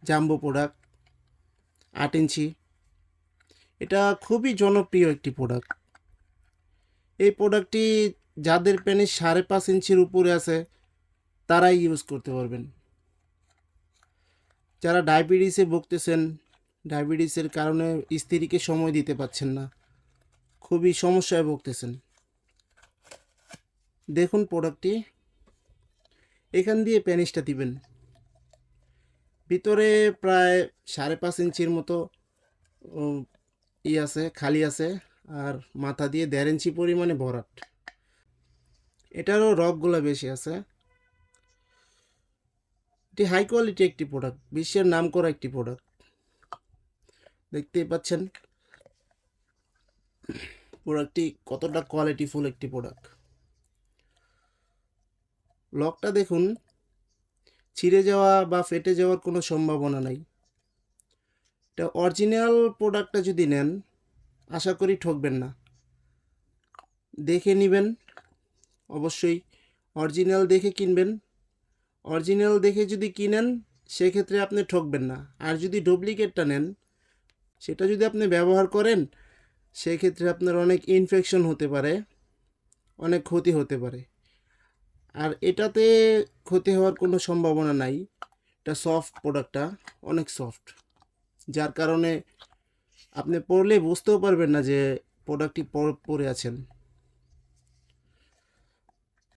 Jumbo product 8 ইঞ্চি। এটা খুবই জনপ্রিয় একটি প্রোডাক্ট। এই প্রোডাক্টটি যাদের পেনিস 5.5 ইঞ্চির উপরে আছে তারাই ইউজ করতে পারবেন। যারা ডায়াবেটিসে ভুগতেছেন, ডায়াবেটিসের কারণে স্ত্রীকে সময় দিতে পারছেন না, খুবই সমস্যায় ভুগতেছেন, দেখুন প্রোডাক্টটি। এখান দিয়ে পেনিসটা দিবেন, ভিতরে প্রায় 5.5 ইঞ্চির মতো আছে, খালি আছে, আর মাথা দিয়ে 1.5 ইঞ্চি পরিমাণে ভরাট। এটারও রগগুলো বেশি আছে। এটি হাই কোয়ালিটি একটি প্রোডাক্ট, বিশ্বের নামকরা একটি প্রোডাক্ট। দেখতেই পাচ্ছেন প্রোডাক্টটি কতটা কোয়ালিটিফুল একটি প্রোডাক্ট। লকটা দেখুন, ছিঁড়ে যাওয়া বা ফেটে যাওয়ার কোনো সম্ভাবনা নাই। এটা অরিজিনাল প্রোডাক্টটা যদি নেন আশা করি ঠকবেন না। দেখে নেবেন, অবশ্যই অরিজিনাল দেখে কিনবেন। অরিজিনাল দেখে যদি কিনেন সেক্ষেত্রে আপনি ঠকবেন না। আর যদি ডুপ্লিকেটটা নেন, সেটা যদি আপনি ব্যবহার করেন সেক্ষেত্রে আপনার অনেক ইনফেকশন হতে পারে, অনেক ক্ষতি হতে পারে। আর এটাতে ক্ষতি হওয়ার কোনো সম্ভাবনা নাই। এটা সফট, প্রোডাক্টটা অনেক সফট, যার কারণে আপনি পরলে বুঝতেও পারবেন না যে প্রোডাক্টটি পরে আছেন।